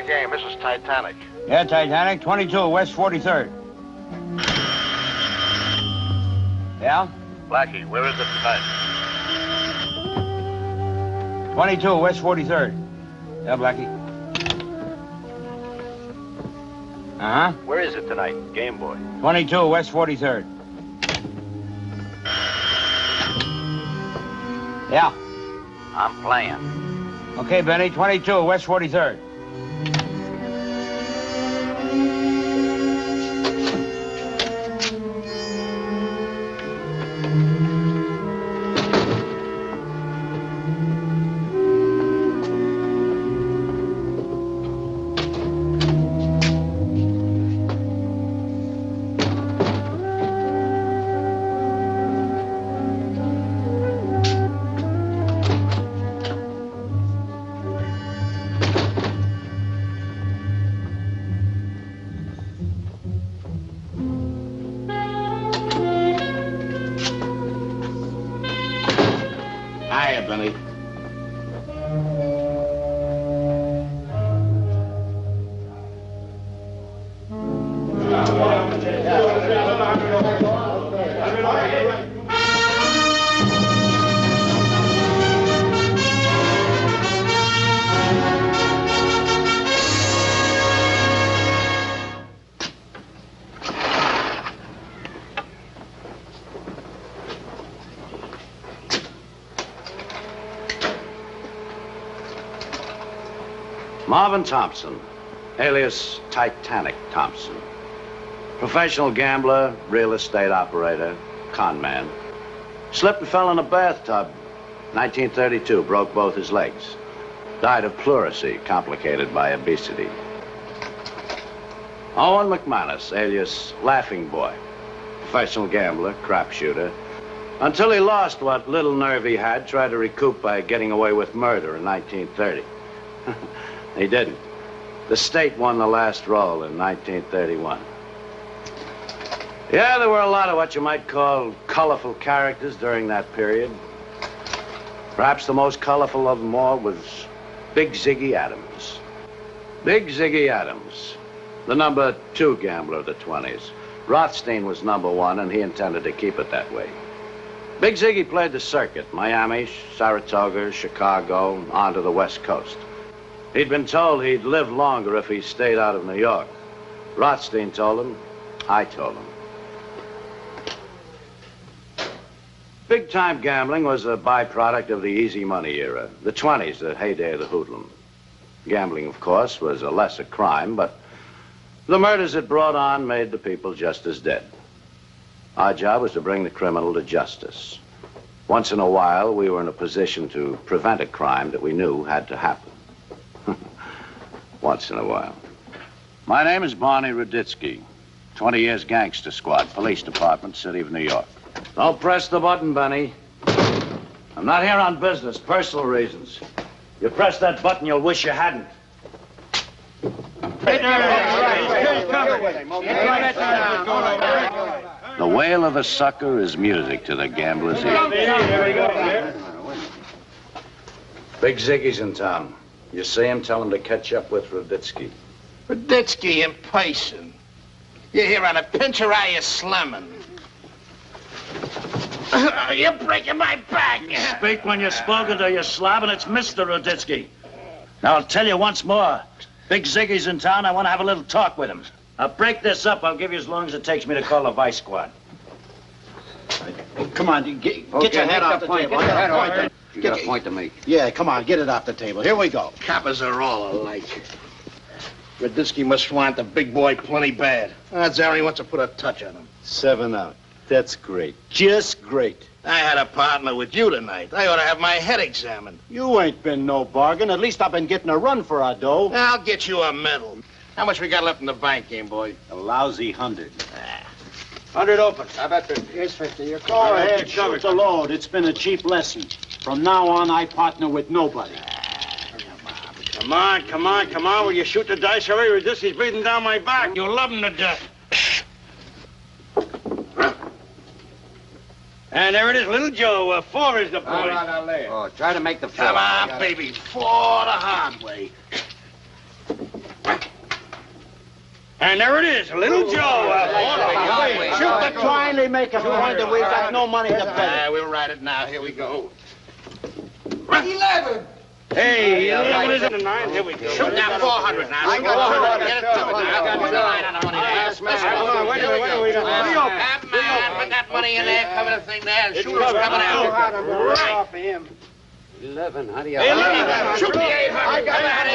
game. This is Titanic. Yeah, Titanic, 22, West 43rd. Yeah? Blackie, where is it tonight? 22, West 43rd. Yeah, Blackie. Uh-huh. Where is it tonight? Game Boy. 22, West 43rd. Yeah. I'm playing. Okay, Benny, 22, West 43rd. Marvin Thompson, alias Titanic Thompson. Professional gambler, real estate operator, con man. Slipped and fell in a bathtub. 1932, broke both his legs. Died of pleurisy, complicated by obesity. Owen McManus, alias Laughing Boy. Professional gambler, crap shooter. Until he lost what little nerve he had, tried to recoup by getting away with murder in 1930. He didn't. The state won the last roll in 1931. Yeah, there were a lot of what you might call colorful characters during that period. Perhaps the most colorful of them all was Big Ziggy Adams. Big Ziggy Adams, the number 2 gambler of the 20s. Rothstein was number 1, and he intended to keep it that way. Big Ziggy played the circuit, Miami, Saratoga, Chicago, on to the West Coast. He'd been told he'd live longer if he stayed out of New York. Rothstein told him, I told him. Big-time gambling was a byproduct of the easy money era, the 20s, the heyday of the hoodlum. Gambling, of course, was a lesser crime, but the murders it brought on made the people just as dead. Our job was to bring the criminal to justice. Once in a while, we were in a position to prevent a crime that we knew had to happen. Once in a while. My name is Barney Ruditsky. 20 years gangster squad, police department, city of New York. Don't press the button, Benny. I'm not here on business, personal reasons. You press that button, you'll wish you hadn't. The wail of the sucker is music to the gambler's ear. Big Ziggy's in town. You see him, tell him to catch up with Ruditsky. Ruditsky in person. You here on a pinch or are you slumming? You're breaking my back. Speak when you're spoken to, you slob, and it's Mr. Ruditsky. Now, I'll tell you once more. Big Ziggy's in town. I want to have a little talk with him. I'll break this up. I'll give you as long as it takes me to call the vice squad. Come on, get your head off the table. You got a point to make. Yeah, come on, get it off the table. Here we go. Coppers are all alike. Ruditsky must want the big boy plenty bad. Odds are he wants to put a touch on him. 7 out. That's great. Just great. I had a partner with you tonight. I ought to have my head examined. You ain't been no bargain. At least I've been getting a run for our dough. I'll get you a medal. How much we got left in the bank, game boy? A lousy 100. 100 open. How about 50? Here's 50. You're go ahead, shoot the load. It's been a cheap lesson. From now on, I partner with nobody. Come on. Will you shoot the dice already with this? He's breathing down my back. You'll love him to death. And there it is, little Joe. 4 is the point. Oh, try to make the 4. Come on, baby. 4 the hard way. And there it is, Little Joe. Shoot the finally make a point that we've got no money to pay. We'll write it now. Here we go. 11. Hey, 11 is in 9. Here we go. Shoot now, 400 now. I got 200. Get it to it now. I got 9 on the money there. Hold on, wait a minute. Have man, put that money in there, cover the thing there, and shoot what's coming out. Right. 11, how do you... Shoot the 800. I got that.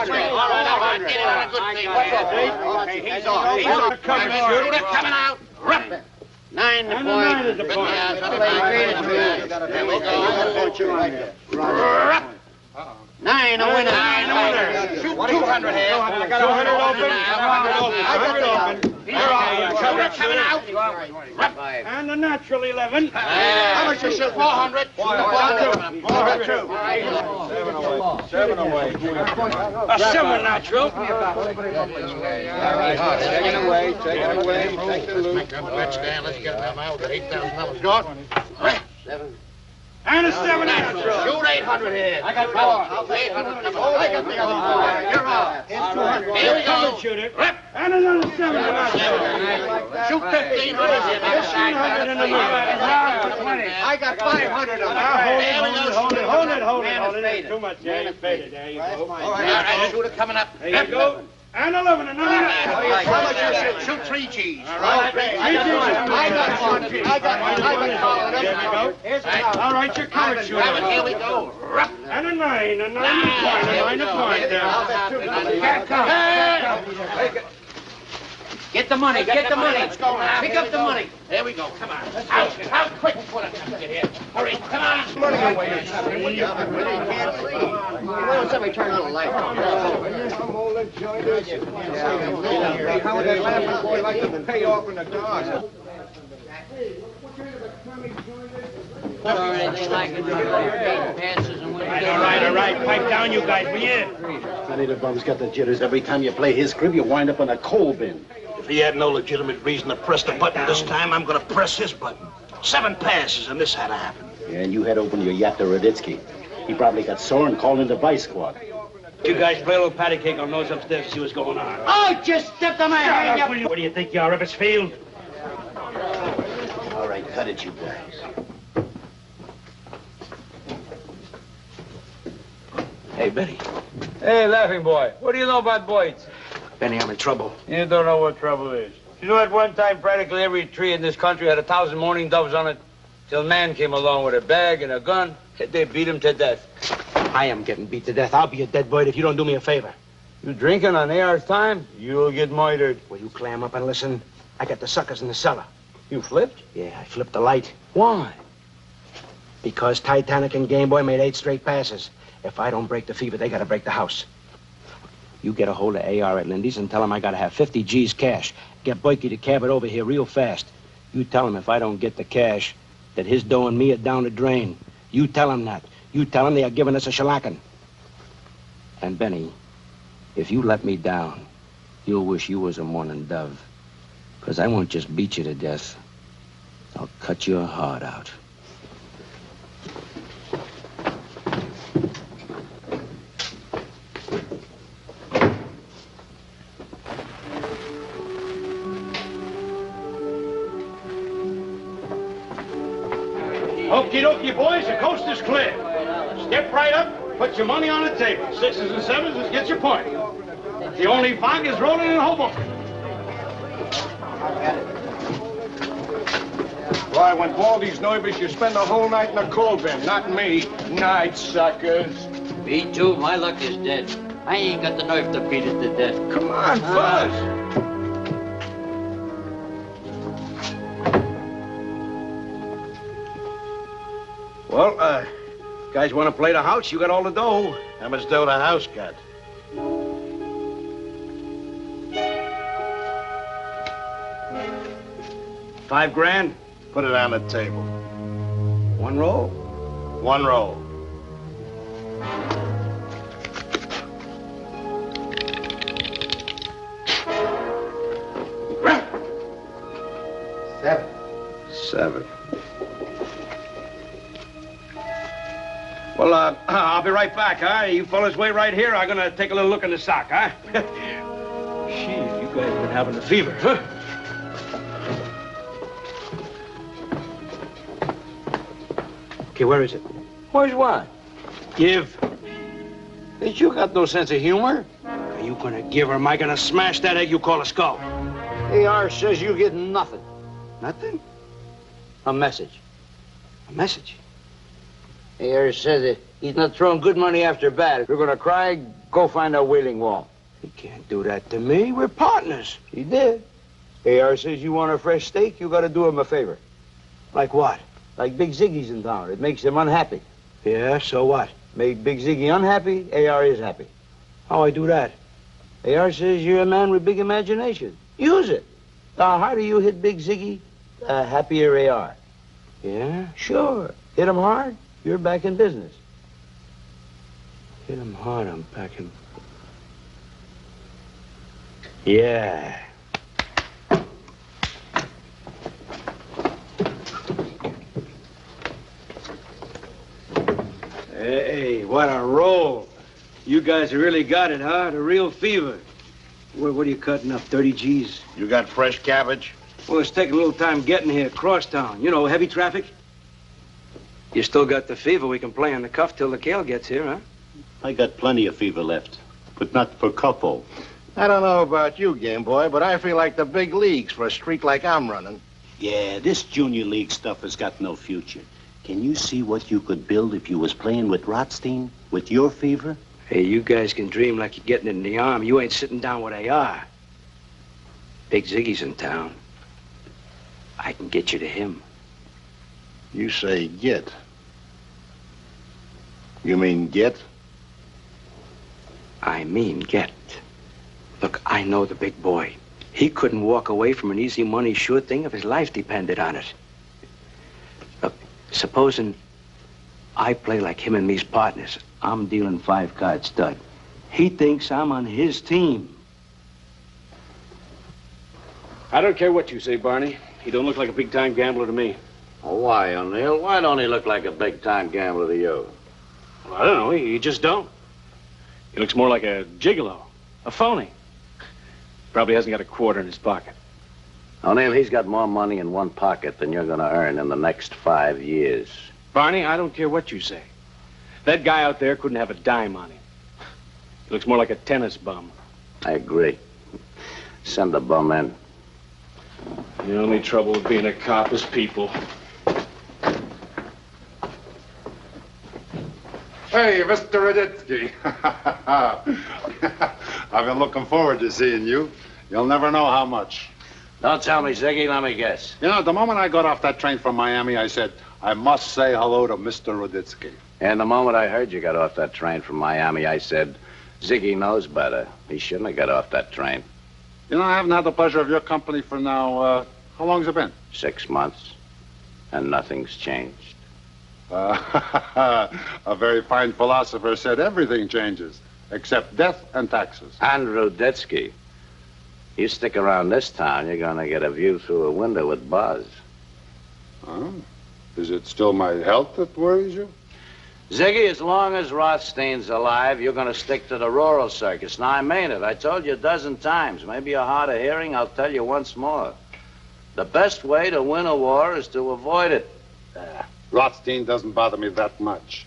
All right, get it on a good thing. Okay, he's off. He's off. Shoot it coming out. Rip. 9 the And point. 9 is the point. There we go. 9 a winner. 9 a winner. Shoot 200 here. I got 100 open. 100 open. Shoot it coming out. And the natural 11. How much you shoot? 400. 402. 7 away. A 7 natural. Take it away. Take the loot. Make them bets, Dan. Let's get them out. That $8,000 gone. 7. And a 7 natural. Shoot 800 here. I got 4. 800 coming I got the other 4. You're out. Here's 200. Here we go. Shoot it. And another 7 natural. Shoot 1,500 here. 1,500 in the middle. I got 500 on Hold it. Too much. Yeah, it's faded. There you go. All right, shoot it coming up. There you go. And 11 another. How much you shoot? Shoot 3 G's. All right. I got 1. I got There you go. All right, you're covered, shooter. Here we go. And a 9 a point there. Get the money. Pick up the money. There we go. Come on. Out quick before the cops get here. Hurry. Come on. What's every turn of the light? How would that laughing boy like to pay off in the car? Or anything like it. Passes and All right. Pipe down, you guys, will you? Many of the bums got the jitters. Every time you play his crib, you wind up in a coal bin. If he had no legitimate reason to press the button this time, I'm going to press his button. 7 passes, and this had to happen. Yeah, and you head open your yacht to Ruditsky. He probably got sore and called in the vice squad. You guys play a little patty cake on those upstairs to see what's going on. Oh, just stepped on my hand. What do you think you are, Rivetsfield? All right, cut it, you guys. Hey, Benny. Hey, laughing boy. What do you know about Boyd's? Benny, I'm in trouble. You don't know what trouble is. You know, at one time, practically every tree in this country had 1,000 mourning doves on it. Till a man came along with a bag and a gun. They beat him to death. I am getting beat to death. I'll be a dead Boyd if you don't do me a favor. You drinking on AR's time, you'll get murdered. Will you clam up and listen? I got the suckers in the cellar. You flipped? Yeah, I flipped the light. Why? Because Titanic and Game Boy made 8 straight passes. If I don't break the fever, they gotta break the house. You get a hold of AR at Lindy's and tell him I gotta have 50 G's cash. Get Boykie to cab it over here real fast. You tell him if I don't get the cash, that his dough and me are down the drain. You tell him that. You tell him they are giving us a shellacking. And Benny, if you let me down, you'll wish you was a mourning dove. 'Cause I won't just beat you to death. I'll cut your heart out. Okie dokie, boys, the coast is clear. Step right up, put your money on the table. 6s and 7s, and get your point. The only fog is rolling in Hoboken. Why, when Baldy's nervous, you spend the whole night in a coal bin. Not me. Night, suckers. Me too. My luck is dead. I ain't got the nerve to beat it to death. Come on, Fuzz. Well, guys want to play the house? You got all the dough. How much dough the house got? $5,000. Put it on the table. 1 roll. 1 roll. Seven. Well, I'll be right back, huh? You fellas wait right here. I'm gonna take a little look in the sock, huh? Jeez, you guys having the fever, huh? Okay, where is it? Where's what? Give. Ain't you got no sense of humor? Are you gonna give or am I gonna smash that egg you call a skull? AR says you get nothing. Nothing? A message. A message? AR says that he's not throwing good money after bad. If you're gonna cry, go find a wailing wall. He can't do that to me. We're partners. He did. AR says you want a fresh steak, you gotta do him a favor. Like what? Like Big Ziggy's in town. It makes him unhappy. Yeah, so what? Make Big Ziggy unhappy, AR is happy. How I do that? AR says you're a man with big imagination. Use it. The harder you hit Big Ziggy, the happier AR. Yeah? Sure. Hit him hard, you're back in business. Hit him hard, I'm back in... Yeah. Hey, what a roll. You guys really got it, huh? The real fever. What are you cutting up, 30 G's? You got fresh cabbage? Well, it's taking a little time getting here, crosstown. You know, heavy traffic. You still got the fever. We can play on the cuff till the Kale gets here, huh? I got plenty of fever left, but not for couple. I don't know about you, game boy, but I feel like the big leagues for a streak like I'm running. Yeah, this junior league stuff has got no future. Can you see what you could build if you was playing with Rothstein, with your fever? Hey, you guys can dream like you're getting it in the arm. You ain't sitting down where they are. Big Ziggy's in town. I can get you to him. You say get. You mean get? I mean get. Look, I know the big boy. He couldn't walk away from an easy money sure thing if his life depended on it. Look, supposing I play like him and me's partners. I'm dealing 5-card stud. He thinks I'm on his team. I don't care what you say, Barney. He don't look like a big-time gambler to me. Oh, why, O'Neill? Why don't he look like a big-time gambler to you? Well, I don't know. He just don't. He looks more like a gigolo, a phony. Probably hasn't got a quarter in his pocket. O'Neill, he's got more money in one pocket than you're going to earn in the next 5 years. Barney, I don't care what you say. That guy out there couldn't have a dime on him. He looks more like a tennis bum. I agree. Send the bum in. The only trouble with being a cop is people. Hey, Mr. Ruditsky. I've been looking forward to seeing you. You'll never know how much. Don't tell me, Ziggy. Let me guess. You know, the moment I got off that train from Miami, I said, I must say hello to Mr. Ruditsky. And the moment I heard you got off that train from Miami, I said, Ziggy knows better. He shouldn't have got off that train. You know, I haven't had the pleasure of your company for now, how long's it been? 6 months. And nothing's changed. A very fine philosopher said everything changes, except death and taxes. And Ruditsky. You stick around this town, you're going to get a view through a window with bars. Oh? Is it still my health that worries you? Ziggy, as long as Rothstein's alive, you're going to stick to the rural circus. Now, I mean it. I told you a dozen times. Maybe you're hard of hearing. I'll tell you once more. The best way to win a war is to avoid it. Rothstein doesn't bother me that much.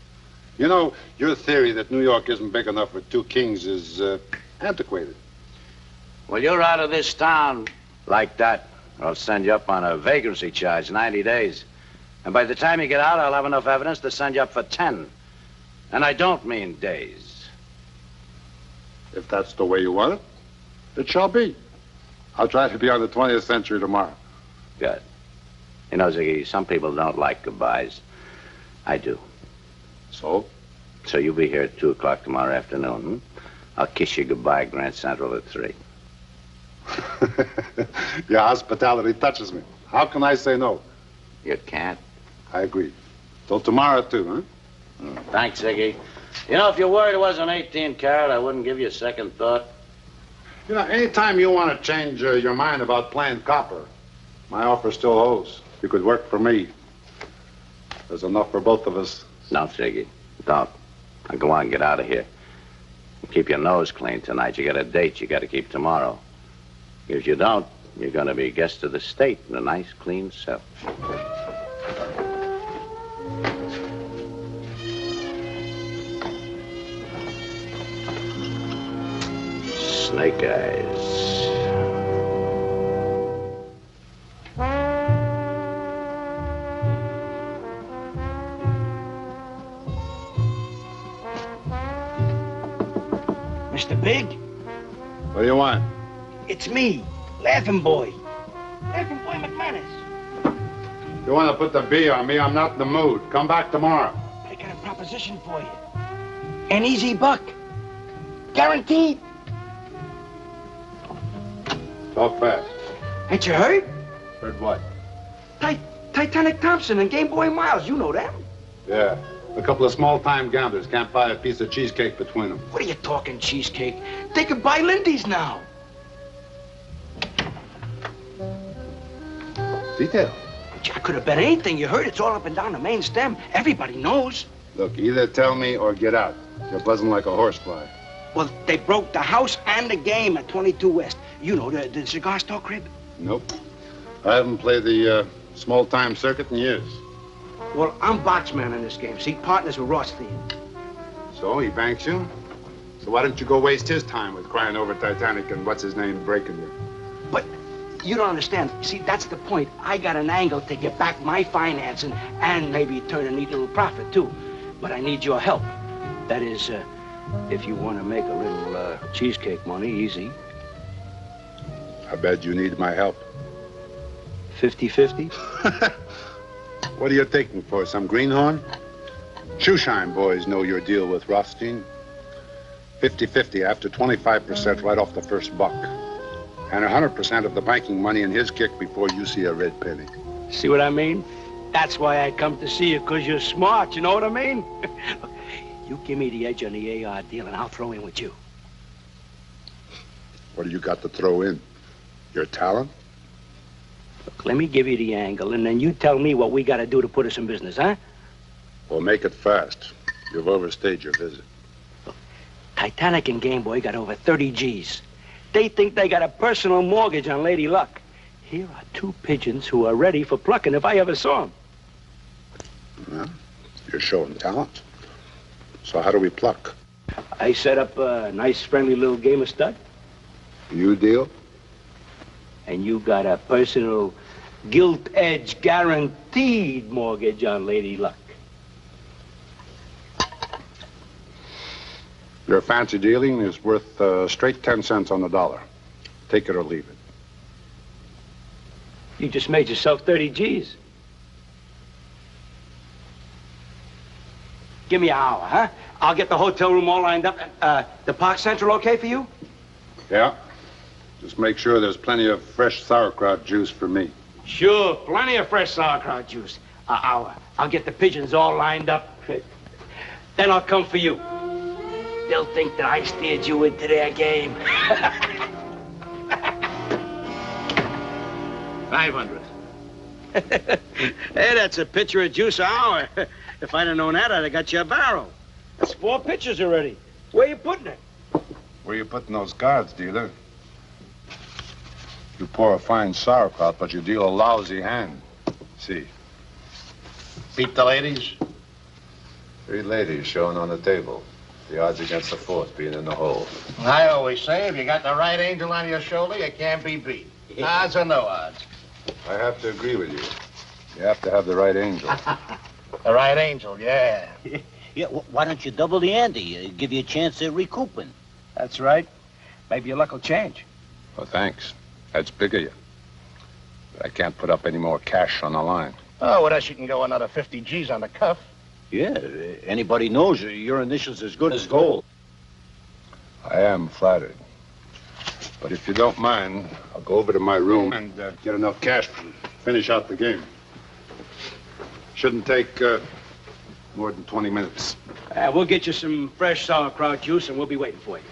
You know, your theory that New York isn't big enough for 2 kings is antiquated. Well, you're out of this town like that, or I'll send you up on a vagrancy charge, 90 days. And by the time you get out, I'll have enough evidence to send you up for 10. And I don't mean days. If that's the way you want it, it shall be. I'll try to be on the 20th century tomorrow. Good. You know, Ziggy, some people don't like goodbyes. I do. So? So you'll be here at 2 o'clock tomorrow afternoon, hmm? I'll kiss you goodbye at Grand Central at 3. Your hospitality touches me. How can I say no? You can't. I agree. Till tomorrow, too, huh? Thanks, Ziggy. You know, if you're worried it wasn't 18 karat, I wouldn't give you a second thought. You know, anytime you want to change your mind about playing copper, my offer still holds. You could work for me. There's enough for both of us. No, Ziggy. Don't. Now go on, get out of here. Keep your nose clean tonight. You got a date you got to keep tomorrow. If you don't, you're going to be guest of the state in a nice, clean cell. Snake eyes. Mr. Big? What do you want? It's me, Laughing Boy. Laughing Boy McManus. You want to put the B on me? I'm not in the mood. Come back tomorrow. I got a proposition for you. An easy buck. Guaranteed. Talk fast. Ain't you heard? Heard what? Titanic Thompson and Game Boy Miles. You know them. Yeah. A couple of small-time gamblers can't buy a piece of cheesecake between them. What are you talking, cheesecake? They could buy Lindy's now. Detail. I could have bet anything. You heard it's all up and down the main stem. Everybody knows. Look, either tell me or get out. You're buzzing like a horsefly. Well, they broke the house and the game at 22 West. You know, the cigar store crib? Nope. I haven't played the small-time circuit in years. Well, I'm boxman in this game. See, partners with Rothstein. So, he banks you? So why don't you go waste his time with crying over Titanic and what's-his-name breaking you? But you don't understand. See, that's the point. I got an angle to get back my financing and maybe turn a neat little profit, too. But I need your help. That is, if you want to make a little cheesecake money easy. I bet you need my help. 50-50? What are you taking for, some greenhorn? Shoeshine boys know your deal with Rothstein. 50-50 after 25% right off the first buck. And 100% of the banking money in his kick before you see a red penny. See what I mean? That's why I come to see you, because you're smart, you know what I mean? You give me the edge on the AR deal, and I'll throw in with you. What do you got to throw in? Your talent? Look, let me give you the angle, and then you tell me what we got to do to put us in business, huh? Well, make it fast. You've overstayed your visit. Look, Titanic and Game Boy got over 30 G's. They think they got a personal mortgage on Lady Luck. Here are two pigeons who are ready for plucking if I ever saw them. Well, you're showing talent. So how do we pluck? I set up a nice, friendly little game of stud. You deal? And you got a personal gilt-edge guaranteed mortgage on Lady Luck. Your fancy dealing is worth straight 10 cents on the dollar. Take it or leave it. You just made yourself 30 G's. Give me an hour, huh? I'll get the hotel room all lined up. The Park Central okay for you? Yeah. Just make sure there's plenty of fresh sauerkraut juice for me. Sure, plenty of fresh sauerkraut juice. An hour. I'll get the pigeons all lined up. Then I'll come for you. They'll think that I steered you into their game. 500. Hey, that's a pitcher of juice an hour. If I'd have known that, I'd have got you a barrel. That's 4 pitchers already. Where you putting it? Where you putting those cards, dealer? You pour a fine sauerkraut, but you deal a lousy hand. See. Beat the ladies? 3 ladies showing on the table. The odds against the 4th being in the hole. I always say, if you got the right angel on your shoulder, you can't be beat. Odds or no odds. I have to agree with you. You have to have the right angel. The right angel, yeah. Yeah, why don't you double the ante? Give you a chance at recouping. That's right. Maybe your luck will change. Well, thanks. That's big of you. But I can't put up any more cash on the line. Oh, with us, you can go another 50 G's on the cuff. Yeah, anybody knows your initial's as good as gold. I am flattered. But if you don't mind, I'll go over to my room and get enough cash to finish out the game. Shouldn't take more than 20 minutes. We'll get you some fresh sauerkraut juice, and we'll be waiting for you.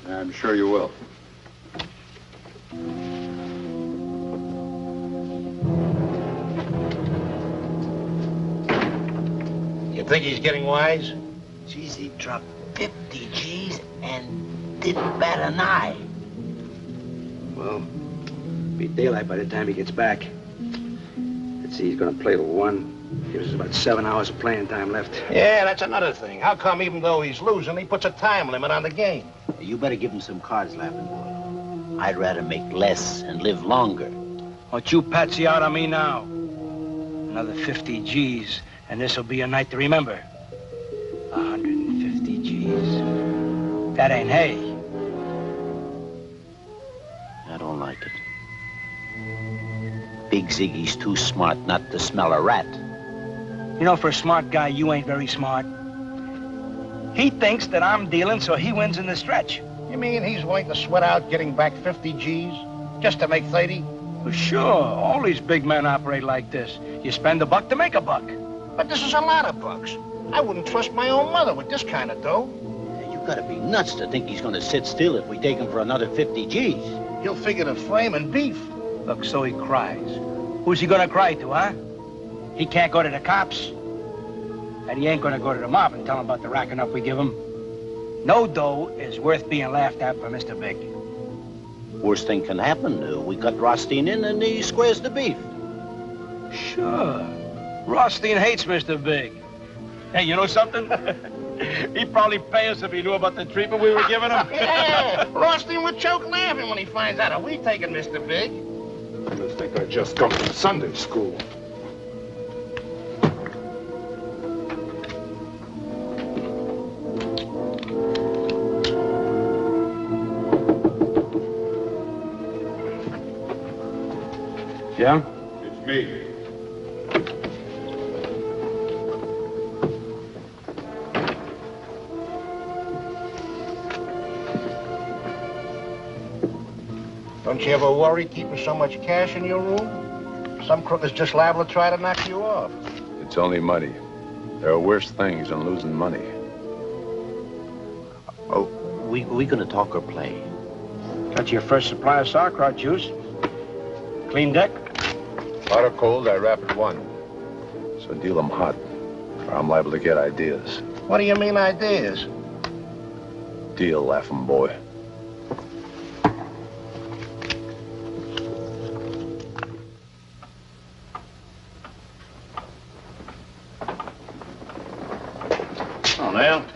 I'm sure you will. You think he's getting wise? Geez, he dropped 50 G's and didn't bat an eye. Well, be daylight by the time he gets back. Let's see, he's gonna play till 1. Gives us about 7 hours of playing time left. Yeah, that's another thing. How come even though he's losing, he puts a time limit on the game? You better give him some cards, laughing boy. I'd rather make less and live longer. Don't you patsy out on me now. Another 50 G's, and this'll be a night to remember. 150 G's. That ain't hay. I don't like it. Big Ziggy's too smart not to smell a rat. You know, for a smart guy, you ain't very smart. He thinks that I'm dealing, so he wins in the stretch. You mean he's willing to sweat out getting back 50 G's just to make 30? Well, sure, all these big men operate like this. You spend a buck to make a buck. But this is a lot of bucks. I wouldn't trust my own mother with this kind of dough. You gotta be nuts to think he's gonna sit still if we take him for another 50 G's. He'll figure to frame and beef. Look, so he cries. Who's he gonna cry to, huh? He can't go to the cops. And he ain't gonna go to the mob and tell them about the racking up we give him. No dough is worth being laughed at for Mr. Big. Worst thing can happen. We cut Rothstein in and he squares the beef. Sure. Rothstein hates Mr. Big. Hey, you know something? He'd probably pay us if he knew about the treatment we were giving him. Yeah, Rothstein would choke laughing when he finds out we taking Mr. Big. You think I just come from Sunday school? Yeah? It's me. Don't you ever worry keeping so much cash in your room? Some crook is just liable to try to knock you off. It's only money. There are worse things than losing money. Oh, we gonna talk or play? Got your first supply of sauerkraut juice. Clean deck? Hot or cold, I wrap at 1. So deal them hot, or I'm liable to get ideas. What do you mean, ideas? Deal, laughing boy.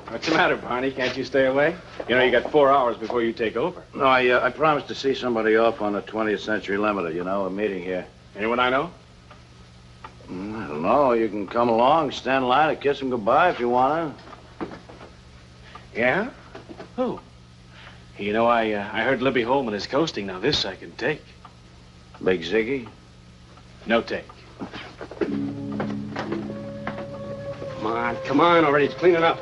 What's the matter, Barney? Can't you stay away? You know, you got 4 hours before you take over. No, I promised to see somebody off on the 20th Century Limited, you know, a meeting here. Anyone I know? I don't know. You can come along, stand in line, and kiss him goodbye if you want to. Yeah? Who? You know, I heard Libby Holman is coasting. Now, this I can take. Big Ziggy? No take. Come on already. It's cleaning up.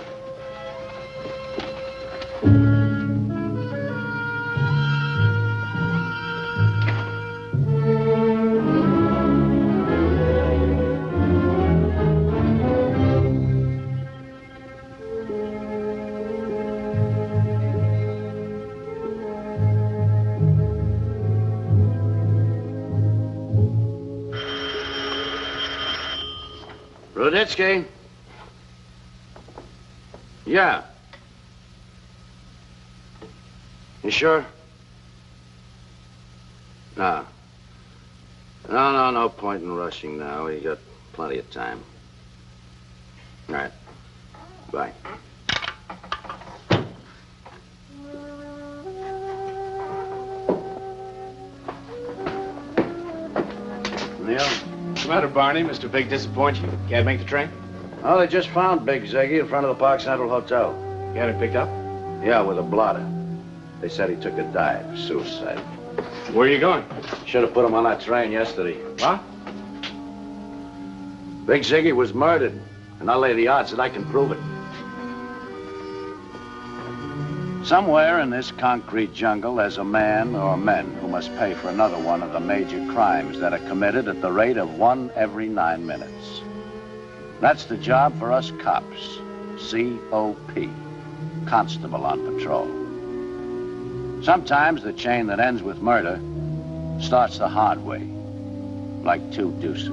Ruditsky? Yeah. You sure? No. No point in rushing now. We got plenty of time. All right. Bye. Neil? What's the matter, Barney? Mr. Big disappoint you? Can't make the train? Oh, they just found Big Ziggy in front of the Park Central Hotel. You had him picked up? Yeah, with a blotter. They said he took a dive, suicide. Where are you going? Should have put him on that train yesterday. What? Big Ziggy was murdered, and I'll lay the odds that I can prove it. Somewhere in this concrete jungle, there's a man or men who must pay for another one of the major crimes that are committed at the rate of 1 every 9 minutes. That's the job for us cops. C-O-P. Constable on patrol. Sometimes the chain that ends with murder starts the hard way, like 2 deuces.